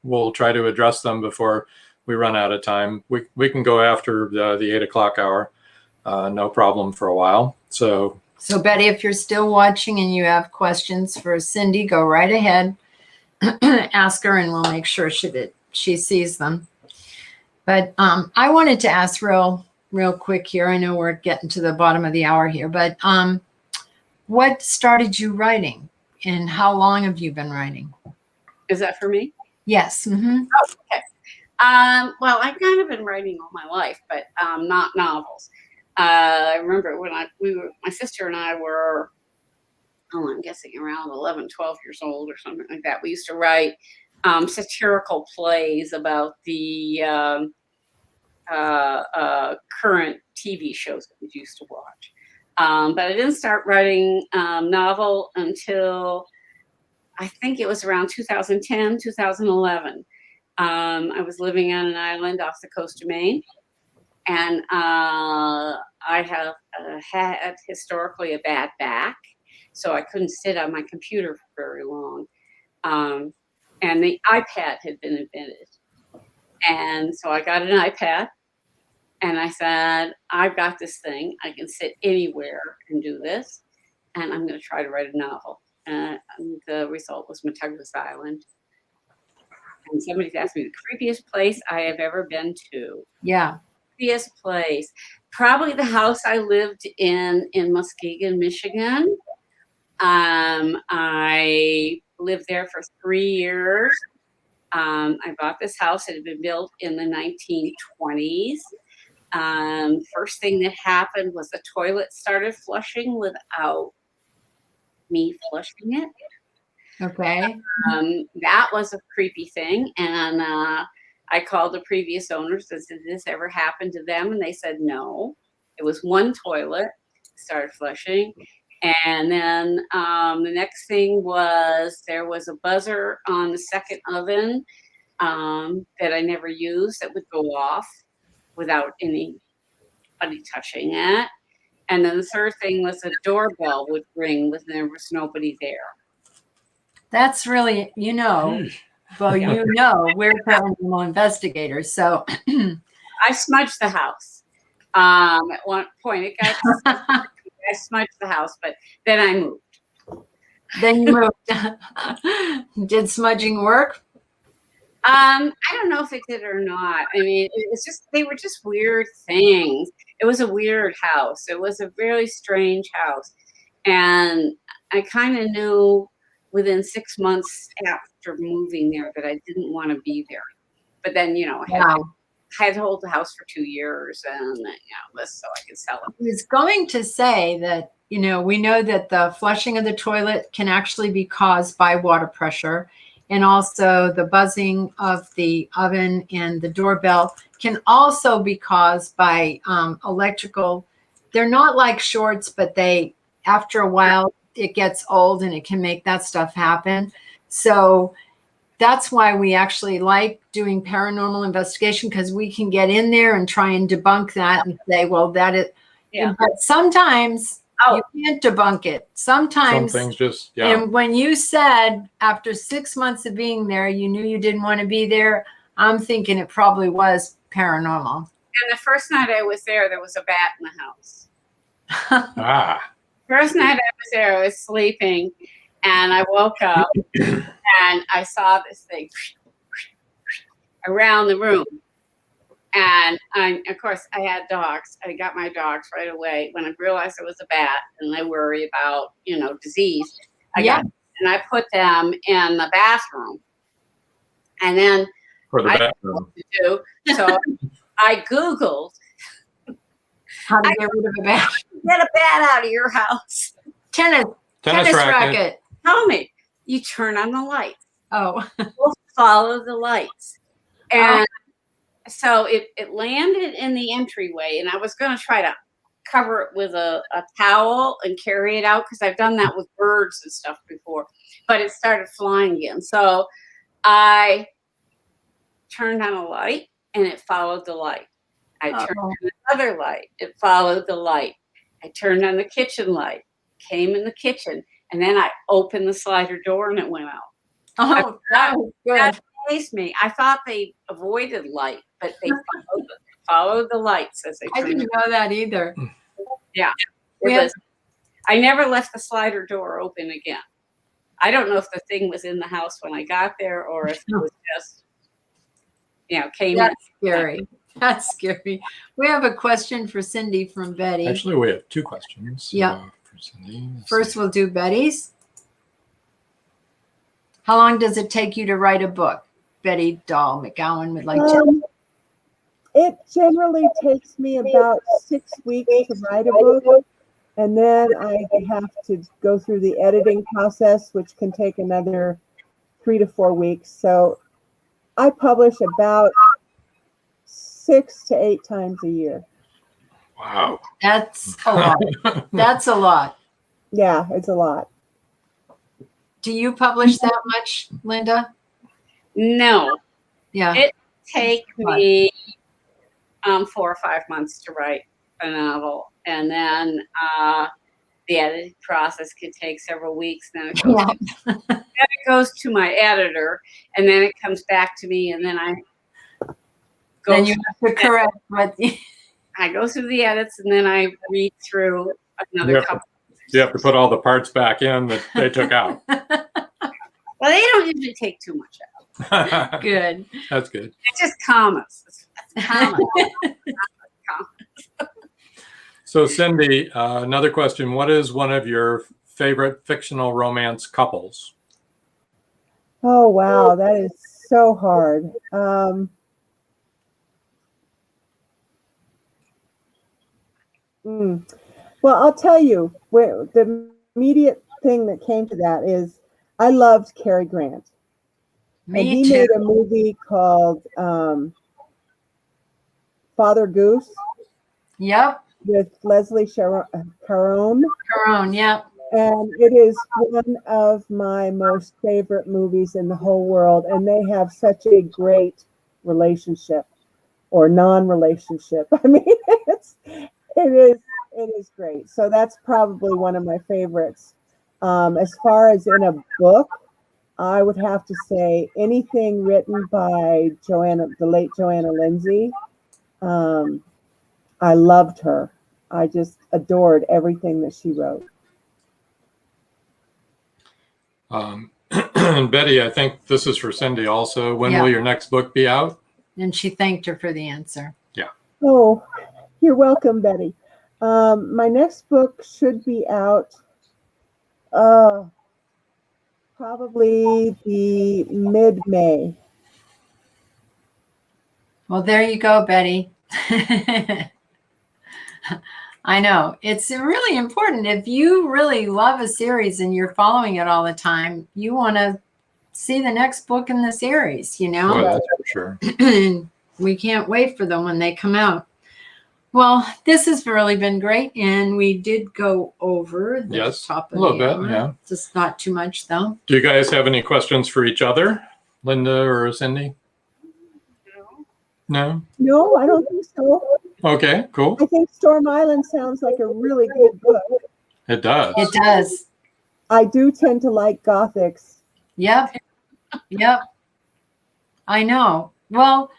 we'll try to address them before we run out of time. We can go after the 8 o'clock hour, no problem for a while. So Betty, if you're still watching and you have questions for Cindy, go right ahead, ask her, and we'll make sure that she sees them. But I wanted to ask real quick here. I know we're getting to the bottom of the hour here, but what started you writing, and how long have you been writing? Is that for me? Yes. Mm-hmm. Oh, okay. Well, I've kind of been writing all my life, but not novels. I remember when my sister and I were, I'm guessing around 11, 12 years old or something like that. We used to write satirical plays about the current TV shows that we used to watch. But I didn't start writing novel until I think it was around 2010, 2011. I was living on an island off the coast of Maine, and I have had historically a bad back, so I couldn't sit on my computer for very long. And the iPad had been invented. And so I got an iPad, and I said, I've got this thing. I can sit anywhere and do this, and I'm going to try to write a novel. And the result was Matugus Island. And somebody's asked me the creepiest place I have ever been to. Yeah. Creepiest place. Probably the house I lived in Muskegon, Michigan. I lived there for 3 years. I bought this house. It had been built in the 1920s. First thing that happened was the toilet started flushing without me flushing it. Okay. That was a creepy thing. And I called the previous owners and said, did this ever happen to them? And they said, no. It was one toilet started flushing. And then the next thing was there was a buzzer on the second oven that I never used that would go off without anybody touching it. And then the third thing was a doorbell would ring when there was nobody there. That's really, well, we're paranormal investigators. So I smudged the house. At one point, it got I smudged the house, but then I moved. Then you moved. Did smudging work? I don't know if it did or not. I mean, it's just, they were just weird things. It was a weird house. It was a really strange house. And I kind of knew within 6 months after moving there that I didn't want to be there. But then, I had to hold the house for 2 years and, so I could sell it. I was going to say that, we know that the flushing of the toilet can actually be caused by water pressure. And also the buzzing of the oven and the doorbell can also be caused by electrical. They're not like shorts, but after a while, it gets old and it can make that stuff happen. So that's why we actually like doing paranormal investigation, because we can get in there and try and debunk that and say, well, that is, but sometimes you can't debunk it. Sometimes some things just, And when you said after 6 months of being there, you knew you didn't want to be there, I'm thinking it probably was paranormal. And the first night I was there was a bat in the house. First night I was there, I was sleeping, and I woke up and I saw this thing around the room. And of course, I had dogs. I got my dogs right away when I realized it was a bat, and I worry about, disease. I put them in the bathroom. And then for the I didn't know what to do. So I Googled how to get rid of a bat. Get a bat out of your house. Tennis racket. Tell me, you turn on the lights. Oh. We'll follow the lights. And so it landed in the entryway, and I was going to try to cover it with a towel and carry it out, because I've done that with birds and stuff before, but it started flying again. So I turned on a light, and it followed the light. I turned on another light. It followed the light. I turned on the kitchen light, came in the kitchen, and then I opened the slider door, and it went out. Oh, that was good. That amazed me. I thought they avoided light, but they followed the lights as they turned. I didn't know that either. Yeah. I never left the slider door open again. I don't know if the thing was in the house when I got there, or if it was just, came in. That's scary. That's scary. We have a question for Cindy from Betty. Actually, we have 2 questions. Yeah. For Cindy. First, we'll do Betty's. How long does it take you to write a book? Betty Dahl McGowan would like to. It generally takes me about 6 weeks to write a book, and then I have to go through the editing process, which can take another 3 to 4 weeks. So I publish about 6 to 8 times a year. Wow. That's a lot. That's a lot. Yeah, it's a lot. Do you publish that much, Linda? No, Yeah. it take me 4 or 5 months to write a novel, and then the editing process could take several weeks. Then it goes, then it goes to my editor, and then it comes back to me, and then I go. Then you have to correct what. I go through the edits, and then I read through another couple. You have to put all the parts back in that they took out. Well, they don't usually take too much out. Good. That's good. It's just commas. It's commas. So Cindy, another question. What is one of your favorite fictional romance couples? Oh, wow. That is so hard. Well, I'll tell you, the immediate thing that came to that is I loved Cary Grant. Me and he too. made a movie called Father Goose. Yep. With Leslie Caron. Caron, yep. And it is one of my most favorite movies in the whole world. And they have such a great relationship or non-relationship. I mean, it is great. So that's probably one of my favorites. As far as in a book, I would have to say anything written by the late Joanna Lindsay. I loved her. I just adored everything that she wrote. And Betty, I think this is for Cindy also. When will your next book be out? And she thanked her for the answer. Yeah. Oh, you're welcome, Betty. My next book should be out probably the mid-May. Well, there you go, Betty. I know. It's really important. If you really love a series and you're following it all the time, you want to see the next book in the series, you know? Boy, that's for sure. We can't wait for them when they come out. Well, this has really been great, and we did go over the top of the hour. Yeah. Just not too much, though. Do you guys have any questions for each other, Linda or Cindy? No? No, I don't think so. Okay, cool. I think Storm Island sounds like a really good book. It does. It does. I do tend to like Gothics. Yep. Yep. I know. Well,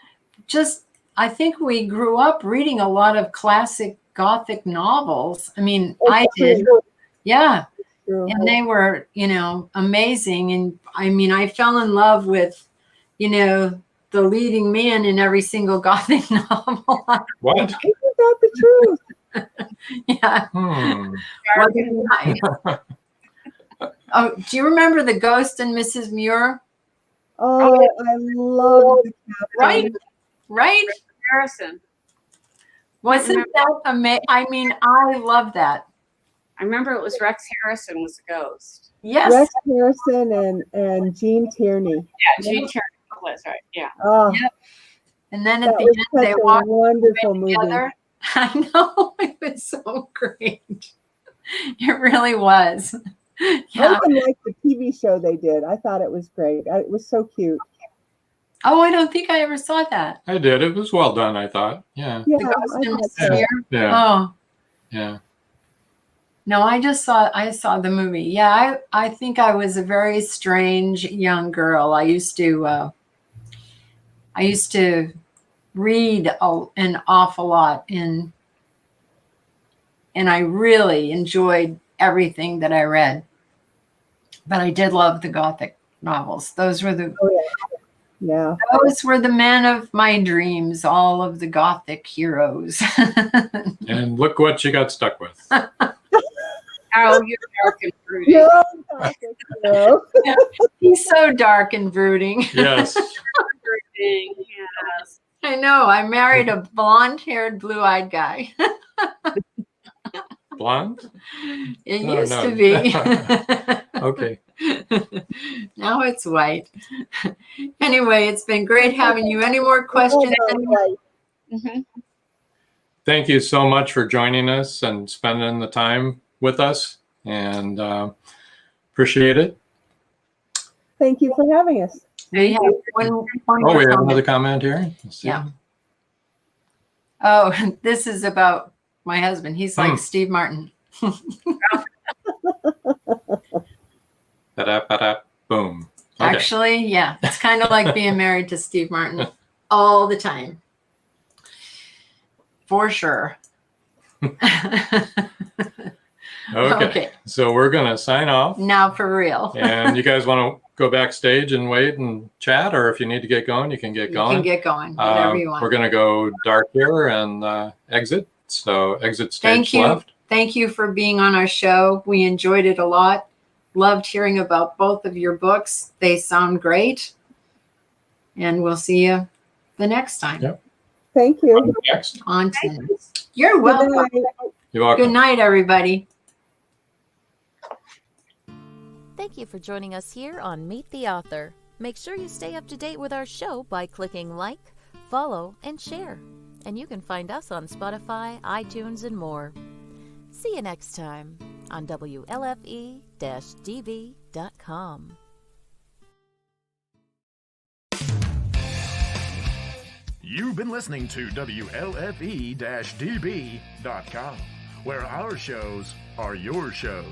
I think we grew up reading a lot of classic Gothic novels. I mean, I did. Yeah. And they were, amazing. And I mean, I fell in love with, the leading man in every single Gothic novel. What? Isn't that the truth? Yeah. Oh, do you remember The Ghost and Mrs. Muir? Oh, I love the captain. Right? Harrison. Wasn't that amazing? I mean, I love that. I remember it was Rex Harrison was the ghost. Yes. Rex Harrison and Gene Tierney. Yeah, Gene Tierney was right. Yeah. Oh, yep. And then that at the was end, they such a walked wonderful movie. together. I know. It was so great. It really was. I Yeah. even liked the TV show they did. I thought it was great. It was so cute. Oh, I don't think I ever saw that. I did. It was well done, I thought. Yeah. Yeah, The Ghost I and thought Mrs. so. Muir? Yeah. Oh. Yeah. No, I saw the movie. Yeah, I think I was a very strange young girl. I used to read an awful lot, and I really enjoyed everything that I read. But I did love the Gothic novels. Those were the Yeah. Those were the men of my dreams, all of the Gothic heroes. And look what you got stuck with. Oh, you're dark and brooding. No, Gothic, no. He's so dark and brooding. Yes. Brooding, yes. I know. I married a blonde-haired, blue-eyed guy. Blonde? It Oh, used no. to be. Okay. Now it's white. Anyway, it's been great having you. Any more questions? Mhm. Thank you so much for joining us and spending the time with us, and appreciate it. Thank you for having us. We have one Oh, more we have comment. another comment here. Let's see. Yeah. Oh, this is about my husband. He's like Steve Martin. Ba-da-ba-da, boom. Okay. Actually, yeah, it's kind of like being married to Steve Martin all the time. For sure. Okay. So we're going to sign off. Now for real. And you guys want to go backstage and wait and chat, or if you need to get going, you can get going. You can get going, whatever you want. We're going to go dark here and exit. So exit stage Thank you. left. Thank you for being on our show. We enjoyed it a lot. Loved hearing about both of your books. They sound great. And we'll see you the next time. Yep. Thank you. Next. On to the next. You're welcome. Good night. You're welcome. Good night, everybody. Thank you for joining us here on Meet the Author. Make sure you stay up to date with our show by clicking like, follow, and share. And you can find us on Spotify, iTunes, and more. See you next time on WLFE-DB.com. You've been listening to WLFE-DB.com, where our shows are your shows.